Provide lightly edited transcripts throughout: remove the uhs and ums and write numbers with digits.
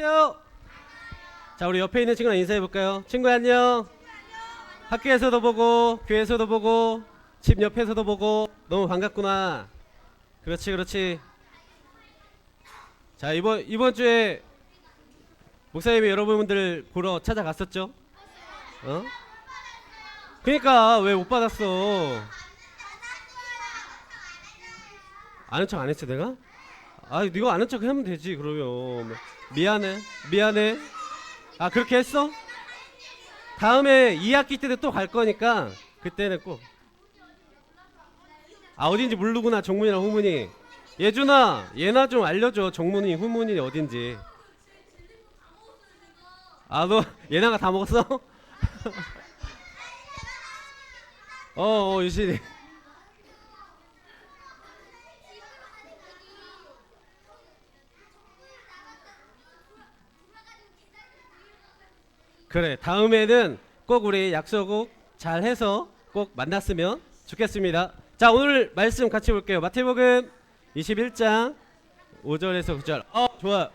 안녕하세요. 자, 우리 옆에 있는 친구랑 인사해 볼까요? 친구 안녕. 학교에서도 보고 교회에서도 보고 집 옆에서도 보고 너무 반갑구나. 그렇지 그렇지. 자, 이번 주에 목사님이 여러분들 보러 찾아갔었죠? 어? 그러니까 왜 못 받았어? 아는 척 안 했어 내가? 아, 네가 아는 척 하면 되지. 그러면 미안해. 아, 그렇게 했어? 다음에 2학기 때도 또 갈 거니까 그때는 꼭. 아, 어딘지 모르구나. 정문이랑 후문이. 예준아, 얘나 좀 알려줘. 정문이 후문이 어딘지. 아, 너 얘나가 다 먹었어? 유신이. 그래, 다음에는 꼭 우리 약속 잘 해서 꼭 만났으면 좋겠습니다. 자, 오늘 말씀 같이 볼게요. 마태복음 21장 5절에서 9절. 좋아.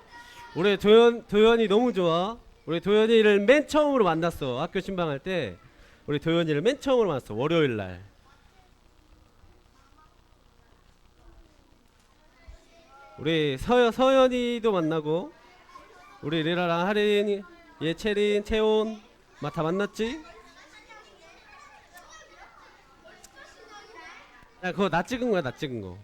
우리 도연이 너무 좋아. 우리 도연이를 맨 처음으로 만났어. 학교 신방할 때 우리 도연이를 맨 처음으로 만났어. 월요일 날. 우리 서연이도 만나고 우리 리라랑 하린, 예채린, 채온 다 만났지? 야, 그거 나 찍은 거야. 나 찍은 거.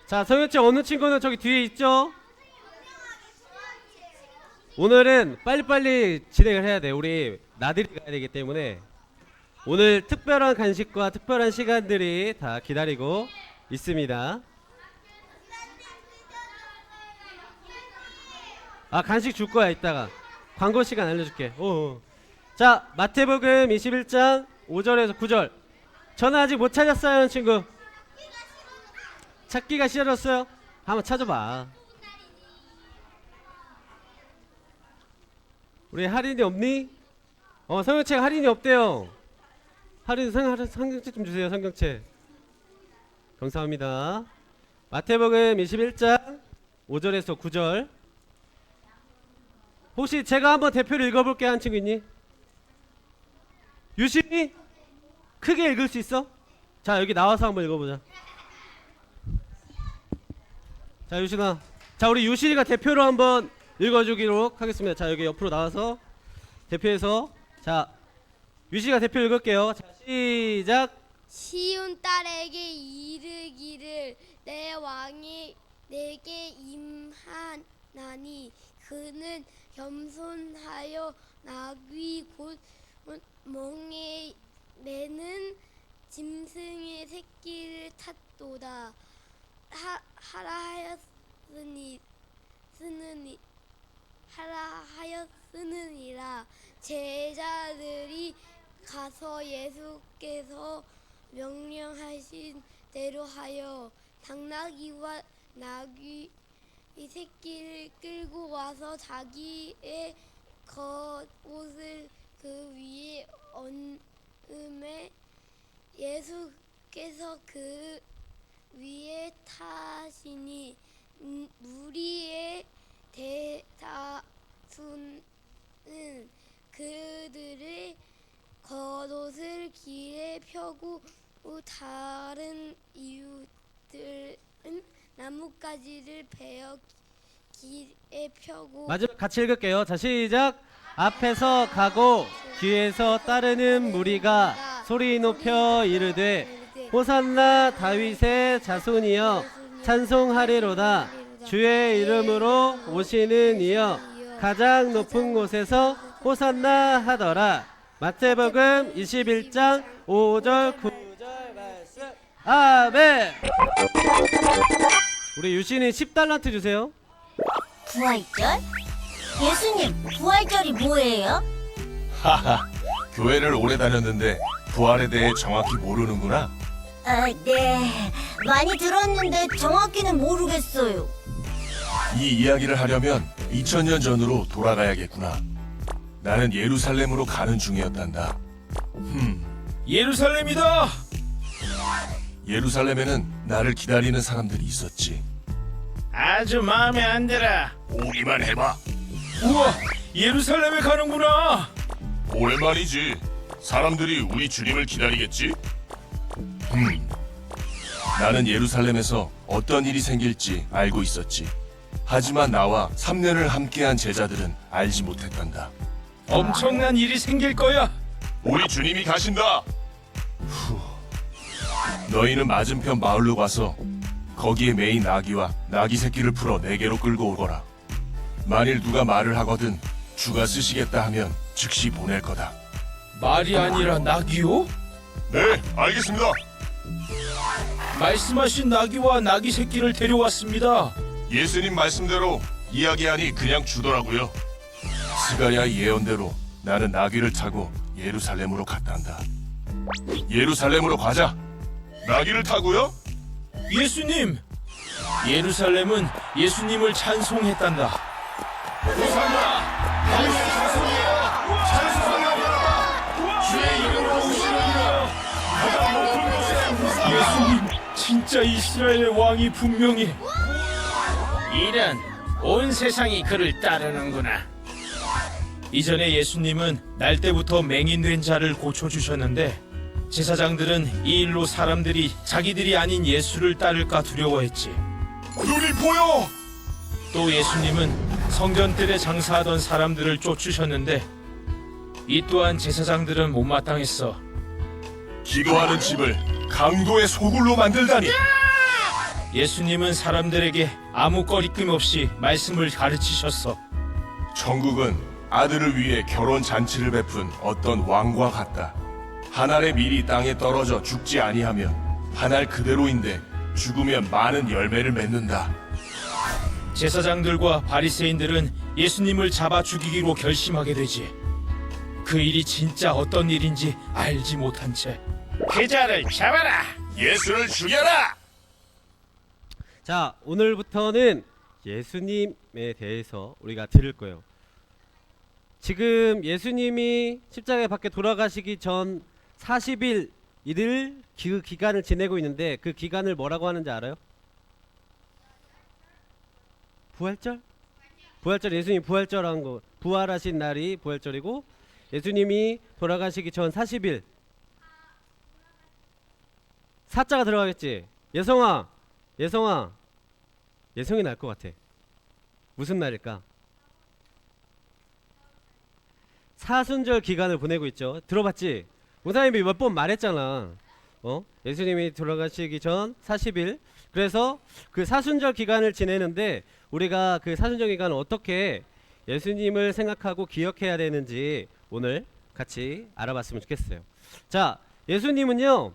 자, 성현씨 어느 친구는 저기 뒤에 있죠? 오늘은 빨리빨리 진행을 해야 돼. 우리 나들이 가야 되기 때문에 오늘 특별한 간식과 특별한 시간들이 다 기다리고 있습니다. 아, 간식 줄 거야. 이따가 광고 시간 알려줄게. 자, 마태복음 21장 5절에서 9절. 저는 아직 못 찾았어요, 친구. 찾기가 싫어졌어요? 한번 찾아봐. 우리 할인이 없니? 성경책 할인이 없대요. 할인 성경책 좀 주세요. 성경책. 감사합니다. 마태복음 21장 5절에서 9절. 혹시 제가 한번 대표를 읽어볼게 한 친구 있니? 유신이? 크게 읽을 수 있어? 자, 여기 나와서 한번 읽어보자. 자, 유신아. 자, 우리 유신이가 대표로 한번 읽어주기로 하겠습니다. 자, 여기 옆으로 나와서 대표해서. 자, 유신이가 대표 읽을게요. 자, 시작. 시온 딸에게 이르기를 내 왕이 내게 임하나니 그는 겸손하여 나귀 곧 멍에 매는 짐승의 새끼를 탔도다 하라 하였으느니라. 제자들이 가서 예수께서 명령하신 대로 하여 당나귀와 나귀 이 새끼를 끌고 와서 자기의 겉옷을 그 위에 얹음에 예수께서 그 위에 타시니 무리의 대다수는 그들의 겉옷을 길에 펴고 다른 이웃들은 나뭇가지를 베어 길에 펴고. 마지막 같이 읽을게요. 자, 시작. 앞에서 가고 뒤에서 따르는 무리가 소리 높여 이르되 호산나 다윗의 자손이여 찬송하리로다. 주의 이름으로 오시는 이여 가장 높은 곳에서 호산나 하더라. 마태복음 21장 5절 9절 말씀. 아멘. 우리 유신이 10달란트 주세요. 부활절? 예수님, 부활절이 뭐예요? 하하, 교회를 오래 다녔는데 부활에 대해 정확히 모르는구나. 네. 많이 들었는데 정확히는 모르겠어요. 이 이야기를 하려면 2000년 전으로 돌아가야겠구나. 나는 예루살렘으로 가는 중이었단다. 예루살렘이다! 예루살렘에는 나를 기다리는 사람들이 있었지. 아주 마음에 안 들어. 오기만 해봐. 우와, 예루살렘에 가는구나. 오랜만이지. 사람들이 우리 주님을 기다리겠지? 나는 예루살렘에서 어떤 일이 생길지 알고 있었지. 하지만 나와 3년을 함께한 제자들은 알지 못했단다. 엄청난 일이 생길 거야. 우리 주님이 가신다. 너희는 맞은편 마을로 가서 거기에 매인 나귀와 나귀 새끼를 풀어 내게로 끌고 오거라. 만일 누가 말을 하거든 주가 쓰시겠다 하면 즉시 보낼 거다. 말이 아니라 나귀요? 네, 알겠습니다. 말씀하신 나귀와 나귀 새끼를 데려왔습니다. 예수님 말씀대로 이야기하니 그냥 주더라고요. 스가랴 예언대로 나는 나귀를 타고 예루살렘으로 갔단다. 예루살렘으로 가자. 나귀를 타고요? 예수님, 예루살렘은 예수님을 찬송했단다. 호산나! 다윗의 자손이여! 찬송하라! 주의 이름으로 오시느니라! 가장 높은 곳에 호산나! 예수님, 진짜 이스라엘의 왕이 분명히. 이런, 온 세상이 그를 따르는구나. 이전에 예수님은 날 때부터 맹인된 자를 고쳐주셨는데 제사장들은 이 일로 사람들이 자기들이 아닌 예수를 따를까 두려워했지. 눈이 보여! 또 예수님은 성전뜰에 장사하던 사람들을 쫓으셨는데 이 또한 제사장들은 못마땅했어. 기도하는 집을 강도의 소굴로 만들다니! 예수님은 사람들에게 아무 꺼리낌 없이 말씀을 가르치셨어. 천국은 아들을 위해 결혼 잔치를 베푼 어떤 왕과 같다. 한 알의 밀이 땅에 떨어져 죽지 아니하면 한 알 그대로인데 죽으면 많은 열매를 맺는다. 제사장들과 바리새인들은 예수님을 잡아 죽이기로 결심하게 되지. 그 일이 진짜 어떤 일인지 알지 못한 채 그자를 잡아라! 예수를 죽여라! 자, 오늘부터는 예수님에 대해서 우리가 들을 거예요. 지금 예수님이 십자가에 밖에 돌아가시기 전 40일 이를 그 기간을 지내고 있는데 그 기간을 뭐라고 하는지 알아요? 부활절? 부활절, 예수님이 부활절한 거, 부활하신 날이 부활절이고 예수님이 돌아가시기 전 40일. 사자가 들어가겠지. 예성아, 예성이 날 것 같아. 무슨 날일까? 사순절 기간을 보내고 있죠. 들어봤지? 목사님이 몇 번 말했잖아. 예수님이 돌아가시기 전 40일. 그래서 그 사순절 기간을 지내는데 우리가 그 사순절 기간을 어떻게 예수님을 생각하고 기억해야 되는지 오늘 같이 알아봤으면 좋겠어요. 자, 예수님은요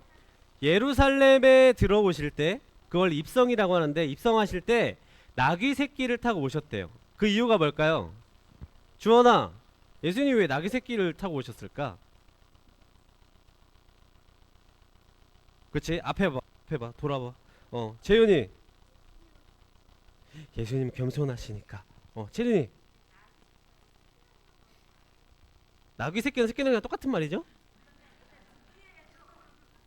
예루살렘에 들어오실 때 그걸 입성이라고 하는데 입성하실 때 나귀 새끼를 타고 오셨대요. 그 이유가 뭘까요? 주원아, 예수님이 왜 나귀 새끼를 타고 오셨을까? 그치? 앞에 봐, 돌아봐. 재윤이, 예수님 겸손하시니까. 채린이, 나귀 새끼는 새끼 나귀랑 똑같은 말이죠?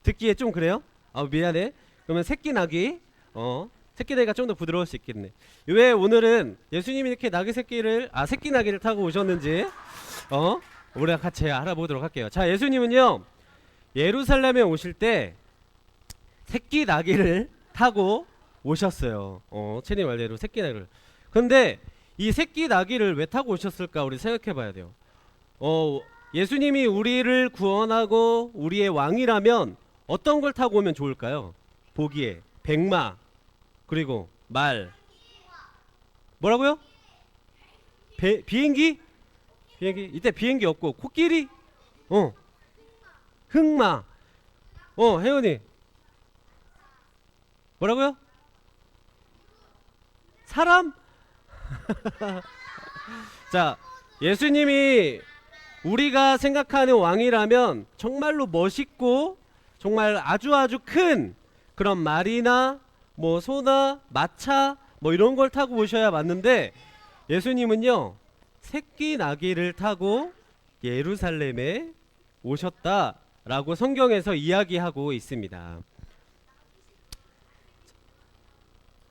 듣기에 좀 그래요? 미안해. 그러면 새끼 나귀, 새끼 나귀가 좀 더 부드러울 수 있겠네. 왜 오늘은 예수님이 이렇게 새끼 나귀를 타고 오셨는지 우리가 같이 알아보도록 할게요. 자, 예수님은요 예루살렘에 오실 때 새끼 나귀를 타고 오셨어요. 채니 말대로 새끼 나귀를. 근데 이 새끼 나귀를 왜 타고 오셨을까 우리 생각해 봐야 돼요. 예수님이 우리를 구원하고 우리의 왕이라면 어떤 걸 타고 오면 좋을까요? 보기에 백마 그리고 말. 뭐라고요? 비행기? 이때 비행기 없고 코끼리? 흑마. 혜연이 뭐라고요? 사람? 자, 예수님이 우리가 생각하는 왕이라면 정말로 멋있고 정말 아주 큰 그런 말이나 뭐 소나 마차 뭐 이런 걸 타고 오셔야 맞는데 예수님은요 새끼 나귀를 타고 예루살렘에 오셨다라고 성경에서 이야기하고 있습니다.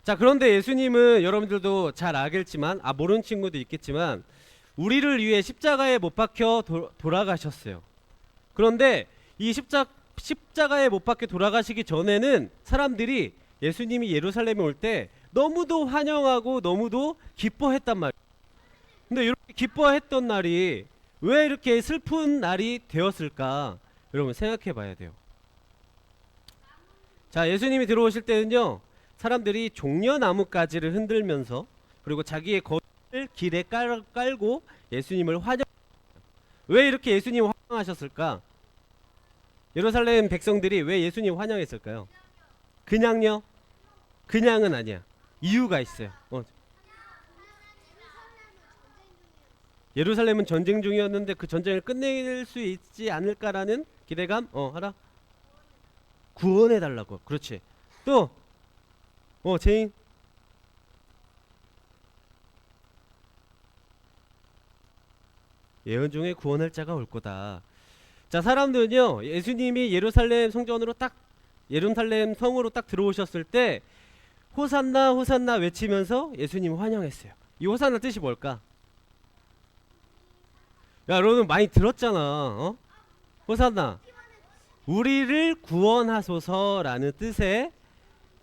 자, 그런데 예수님은 여러분들도 잘 알겠지만, 모르는 친구도 있겠지만, 우리를 위해 십자가에 못 박혀 돌아가셨어요. 그런데 이 십자가에 못 박혀 돌아가시기 전에는 사람들이 예수님이 예루살렘에 올 때 너무도 환영하고 너무도 기뻐했단 말이에요. 근데 이렇게 기뻐했던 날이 왜 이렇게 슬픈 날이 되었을까? 여러분 생각해 봐야 돼요. 자, 예수님이 들어오실 때는요, 사람들이 종려나무가지를 흔들면서 그리고 자기의 겉을 길에 깔고 예수님을 왜 이렇게 예수님을 환영하셨을까? 예루살렘 백성들이 왜 예수님 환영했을까요? 그냥요? 그냥은 아니야. 이유가 있어요. 예루살렘은 전쟁 중이었는데 그 전쟁을 끝낼 수 있지 않을까라는 기대감? 하라. 구원해 달라고. 그렇지. 또 제인. 예언 중에 구원할 자가 올 거다. 자, 사람들은요, 예수님이 예루살렘 성전으로 예루살렘 성으로 딱 들어오셨을 때 호산나 호산나 외치면서 예수님 환영했어요. 이 호산나 뜻이 뭘까? 야, 여러분 많이 들었잖아. 호산나, 우리를 구원하소서라는 뜻의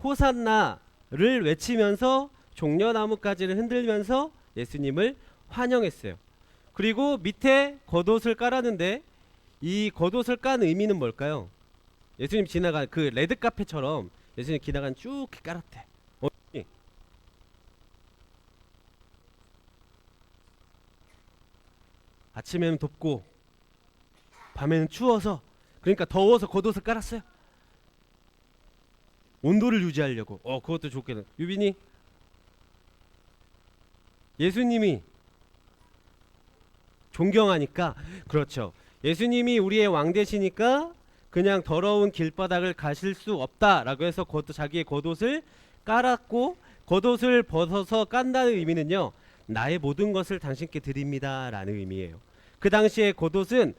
호산나를 외치면서 종려나무가지를 흔들면서 예수님을 환영했어요. 그리고 밑에 겉옷을 깔았는데 이 겉옷을 깐 의미는 뭘까요? 예수님 지나간 그 레드 카페처럼 예수님 지나간 쭉 깔았대. 아침에는 덥고 밤에는 추워서, 그러니까 더워서 겉옷을 깔았어요. 온도를 유지하려고. 그것도 좋겠네. 유빈이, 예수님이 존경하니까, 그렇죠, 예수님이 우리의 왕 되시니까 그냥 더러운 길바닥을 가실 수 없다라고 해서 자기의 겉옷을 깔았고, 겉옷을 벗어서 깐다는 의미는요, 나의 모든 것을 당신께 드립니다 라는 의미예요. 그 당시에 겉옷은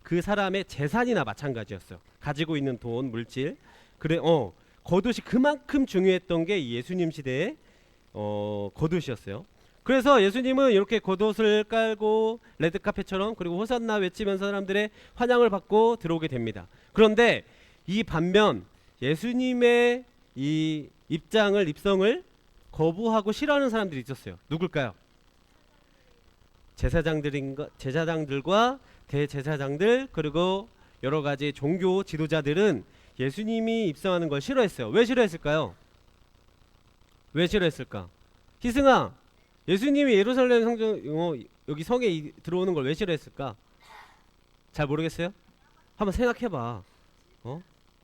그 사람의 재산이나 마찬가지였어요. 가지고 있는 돈, 물질. 겉옷이 그만큼 중요했던 게 예수님 시대의 겉옷이었어요. 그래서 예수님은 이렇게 겉옷을 깔고 레드카펫처럼, 그리고 호산나 외치면서 사람들의 환영을 받고 들어오게 됩니다. 그런데 이 반면 예수님의 이 입성을 거부하고 싫어하는 사람들이 있었어요. 누굴까요? 제사장들과 대제사장들, 그리고 여러 가지 종교 지도자들은 예수님이 입성하는 걸 싫어했어요. 왜 싫어했을까요? 왜 싫어했을까? 희승아, 예수님이 예루살렘 성전 여기 성에 들어오는 걸 왜 싫어했을까? 잘 모르겠어요? 한번 생각해봐.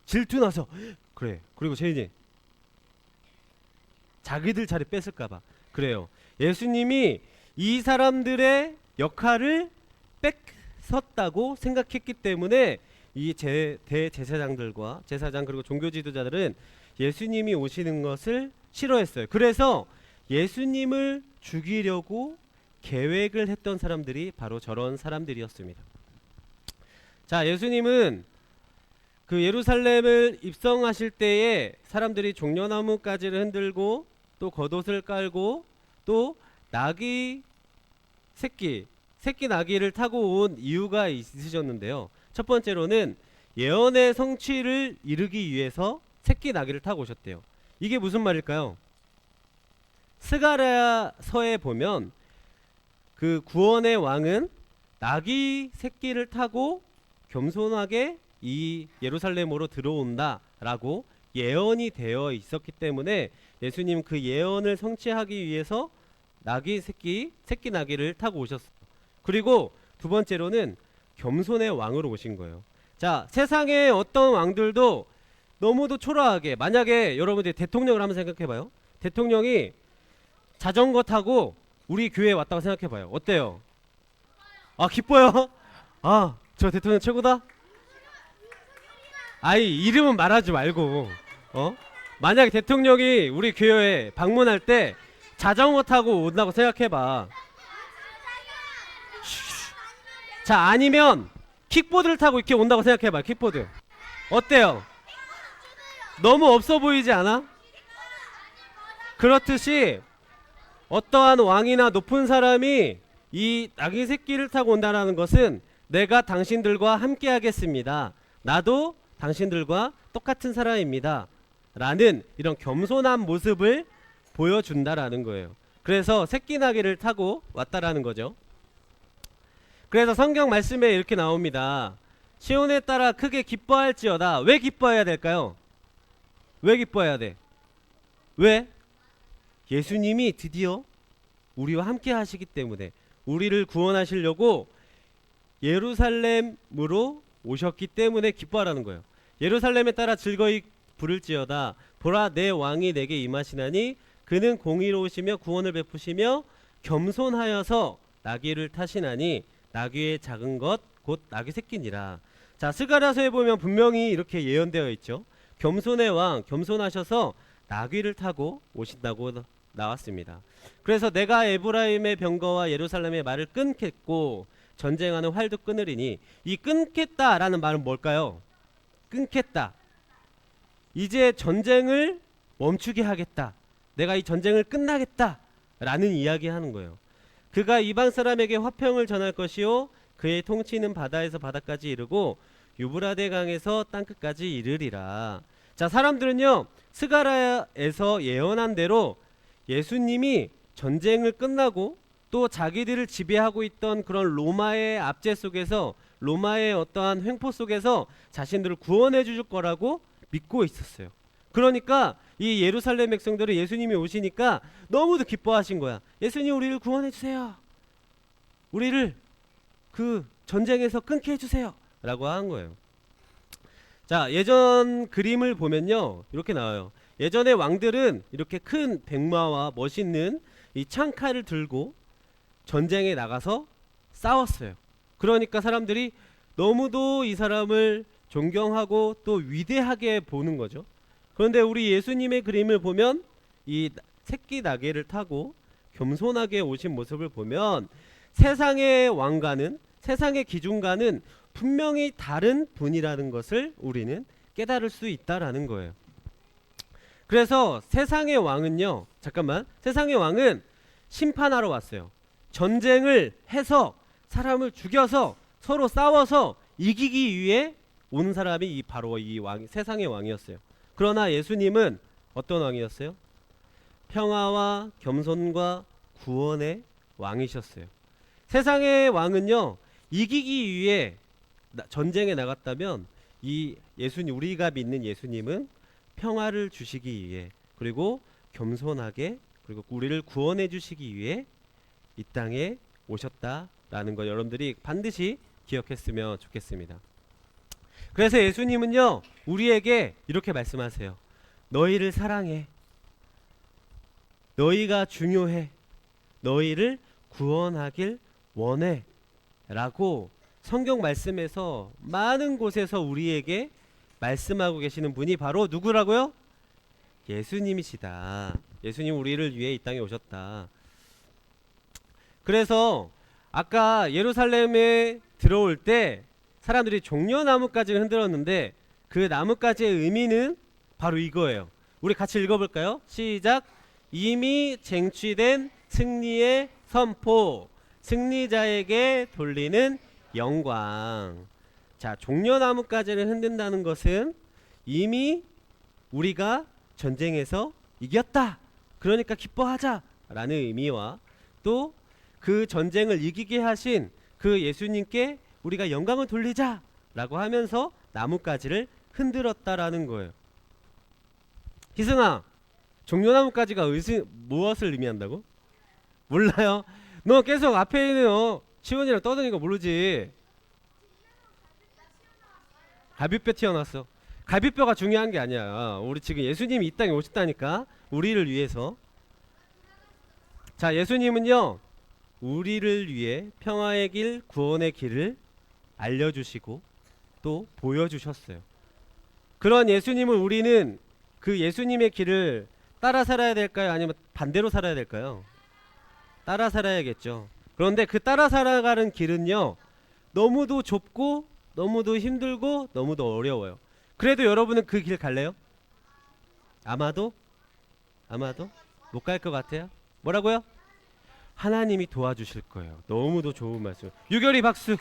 질투나서. 그래. 그리고 제인이 자기들 자리 뺏을까봐. 그래요. 예수님이 이 사람들의 역할을 뺏었다고 생각했기 때문에 이 대제사장들과 제사장 그리고 종교 지도자들은 예수님이 오시는 것을 싫어했어요. 그래서 예수님을 죽이려고 계획을 했던 사람들이 바로 저런 사람들이었습니다. 자, 예수님은 그 예루살렘을 입성하실 때에 사람들이 종려나무가지를 흔들고 또 겉옷을 깔고 또 새끼 나귀를 타고 온 이유가 있으셨는데요. 첫 번째로는 예언의 성취를 이루기 위해서 새끼 나귀를 타고 오셨대요. 이게 무슨 말일까요? 스가랴서에 보면 그 구원의 왕은 나귀 새끼를 타고 겸손하게 이 예루살렘으로 들어온다라고 예언이 되어 있었기 때문에 예수님 그 예언을 성취하기 위해서 새끼 나귀를 타고 오셨어요. 그리고 두 번째로는 겸손의 왕으로 오신 거예요. 자, 세상의 어떤 왕들도 너무도 초라하게, 만약에 여러분들이 대통령을 한번 생각해봐요. 대통령이 자전거 타고 우리 교회에 왔다고 생각해봐요. 어때요? 기뻐요? 저 대통령 최고다? 이름은 말하지 말고, 만약에 대통령이 우리 교회에 방문할 때 자전거 타고 온다고 생각해봐. 자, 아니면 킥보드를 타고 이렇게 온다고 생각해봐. 킥보드 어때요? 너무 없어 보이지 않아? 그렇듯이 어떠한 왕이나 높은 사람이 이 나귀 새끼를 타고 온다는 것은 내가 당신들과 함께 하겠습니다. 나도 당신들과 똑같은 사람입니다. 라는 이런 겸손한 모습을 보여준다라는 거예요. 그래서 새끼 나귀를 타고 왔다라는 거죠. 그래서 성경 말씀에 이렇게 나옵니다. 시온에 따라 크게 기뻐할지어다. 왜 기뻐해야 될까요? 왜 기뻐해야 돼? 왜? 예수님이 드디어 우리와 함께 하시기 때문에, 우리를 구원하시려고 예루살렘으로 오셨기 때문에 기뻐하라는 거예요. 예루살렘에 따라 즐거이 부를지어다. 보라, 내 왕이 내게 임하시나니 그는 공의로우시며 구원을 베푸시며 겸손하여서 나귀를 타시나니 나귀의 작은 것 곧 나귀 새끼니라. 자, 스가랴서에 보면 분명히 이렇게 예언되어 있죠. 겸손의 왕, 겸손하셔서 나귀를 타고 오신다고 나왔습니다. 그래서 내가 에브라임의 병거와 예루살렘의 말을 끊겠고 전쟁하는 활도 끊으리니, 이 끊겠다라는 말은 뭘까요? 끊겠다. 이제 전쟁을 멈추게 하겠다. 내가 이 전쟁을 끝나겠다 라는 이야기 하는 거예요. 그가 이방 사람에게 화평을 전할 것이요 그의 통치는 바다에서 바다까지 이르고 유브라데 강에서 땅끝까지 이르리라. 자, 사람들은요 스가랴에서 예언한 대로 예수님이 전쟁을 끝나고 또 자기들을 지배하고 있던 그런 로마의 압제 속에서, 로마의 어떠한 횡포 속에서 자신들을 구원해 주실 거라고 믿고 있었어요. 그러니까 이 예루살렘 백성들은 예수님이 오시니까 너무도 기뻐하신 거야. 예수님, 우리를 구원해 주세요. 우리를 그 전쟁에서 끊게 해주세요 라고 한 거예요. 자, 예전 그림을 보면요 이렇게 나와요. 예전의 왕들은 이렇게 큰 백마와 멋있는 이 창칼을 들고 전쟁에 나가서 싸웠어요. 그러니까 사람들이 너무도 이 사람을 존경하고 또 위대하게 보는 거죠. 그런데 우리 예수님의 그림을 보면 이 새끼 나귀를 타고 겸손하게 오신 모습을 보면 세상의 왕과는, 세상의 기준과는 분명히 다른 분이라는 것을 우리는 깨달을 수 있다라는 거예요. 그래서 세상의 왕은요, 잠깐만, 세상의 왕은 심판하러 왔어요. 전쟁을 해서 사람을 죽여서 서로 싸워서 이기기 위해 온 사람이 바로 이 왕, 세상의 왕이었어요. 그러나 예수님은 어떤 왕이었어요? 평화와 겸손과 구원의 왕이셨어요. 세상의 왕은요 이기기 위해 전쟁에 나갔다면, 이 예수님, 우리가 믿는 예수님은 평화를 주시기 위해, 그리고 겸손하게, 그리고 우리를 구원해 주시기 위해 이 땅에 오셨다라는 거 여러분들이 반드시 기억했으면 좋겠습니다. 그래서 예수님은요 우리에게 이렇게 말씀하세요. 너희를 사랑해. 너희가 중요해. 너희를 구원하길 원해 라고 성경 말씀에서 많은 곳에서 우리에게 말씀하고 계시는 분이 바로 누구라고요? 예수님이시다. 예수님 우리를 위해 이 땅에 오셨다. 그래서 아까 예루살렘에 들어올 때 사람들이 종려나뭇가지를 흔들었는데 그 나뭇가지의 의미는 바로 이거예요. 우리 같이 읽어볼까요? 시작. 이미 쟁취된 승리의 선포, 승리자에게 돌리는 영광. 자, 종려나뭇가지를 흔든다는 것은 이미 우리가 전쟁에서 이겼다, 그러니까 기뻐하자 라는 의미와, 또 그 전쟁을 이기게 하신 그 예수님께 우리가 영광을 돌리자 라고 하면서 나뭇가지를 흔들었다라는 거예요. 희승아, 종려나뭇가지가 무엇을 의미한다고? 몰라요? 너 계속 앞에 있는 시원이랑 떠드니까 모르지. 갈비뼈 튀어나왔어. 갈비뼈가 중요한 게 아니야. 우리 지금 예수님이 이 땅에 오셨다니까, 우리를 위해서. 자, 예수님은요 우리를 위해 평화의 길, 구원의 길을 알려주시고 또 보여주셨어요. 그런 예수님을 우리는 그 예수님의 길을 따라 살아야 될까요? 아니면 반대로 살아야 될까요? 따라 살아야겠죠. 그런데 그 따라 살아가는 길은요 너무도 좁고 너무도 힘들고 너무도 어려워요. 그래도 여러분은 그 길 갈래요? 아마도 못 갈 것 같아요? 뭐라고요? 하나님이 도와주실 거예요. 너무도 좋은 말씀. 유결이 박수.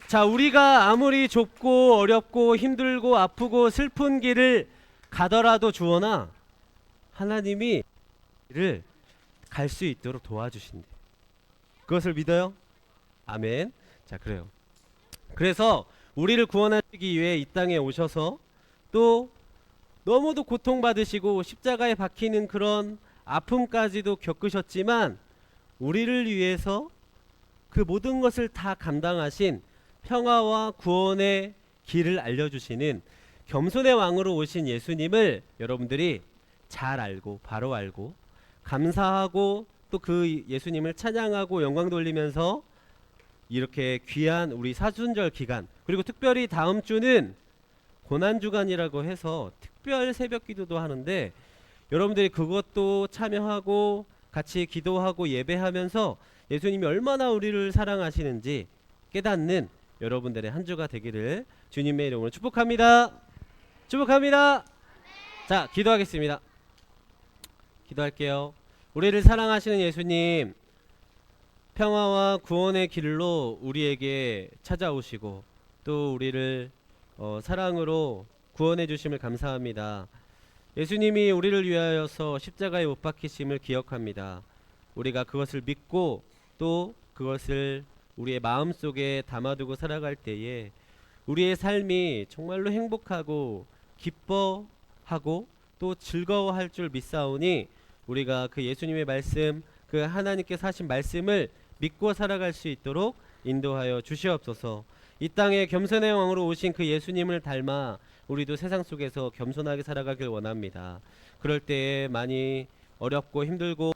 자, 우리가 아무리 좁고 어렵고 힘들고 아프고 슬픈 길을 가더라도 주원아, 하나님이 길을 갈 수 있도록 도와주신대. 그것을 믿어요? 아멘. 자, 그래요. 그래서 우리를 구원하시기 위해 이 땅에 오셔서 또 너무도 고통받으시고 십자가에 박히는 그런 아픔까지도 겪으셨지만 우리를 위해서 그 모든 것을 다 감당하신 평화와 구원의 길을 알려주시는 겸손의 왕으로 오신 예수님을 여러분들이 잘 알고 바로 알고 감사하고 또 그 예수님을 찬양하고 영광 돌리면서 이렇게 귀한 우리 사순절 기간, 그리고 특별히 다음 주는 고난주간이라고 해서 특별 새벽 기도도 하는데 여러분들이 그것도 참여하고 같이 기도하고 예배하면서 예수님이 얼마나 우리를 사랑하시는지 깨닫는 여러분들의 한 주가 되기를 주님의 이름으로 축복합니다. 축복합니다. 자, 기도하겠습니다. 기도할게요. 우리를 사랑하시는 예수님, 평화와 구원의 길로 우리에게 찾아오시고 또 우리를 사랑으로 구원해 주심을 감사합니다. 예수님이 우리를 위하여서 십자가에 못 박히심을 기억합니다. 우리가 그것을 믿고 또 그것을 우리의 마음속에 담아두고 살아갈 때에 우리의 삶이 정말로 행복하고 기뻐하고 또 즐거워할 줄 믿사오니 우리가 그 예수님의 말씀, 그 하나님께서 하신 말씀을 믿고 살아갈 수 있도록 인도하여 주시옵소서. 이 땅에 겸손의 왕으로 오신 그 예수님을 닮아 우리도 세상 속에서 겸손하게 살아가길 원합니다. 그럴 때에 많이 어렵고 힘들고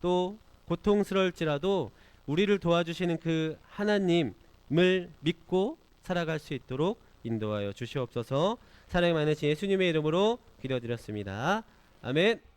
또 고통스러울지라도 우리를 도와주시는 그 하나님을 믿고 살아갈 수 있도록 인도하여 주시옵소서. 사랑이 많으신 예수님의 이름으로 기도드렸습니다. 아멘.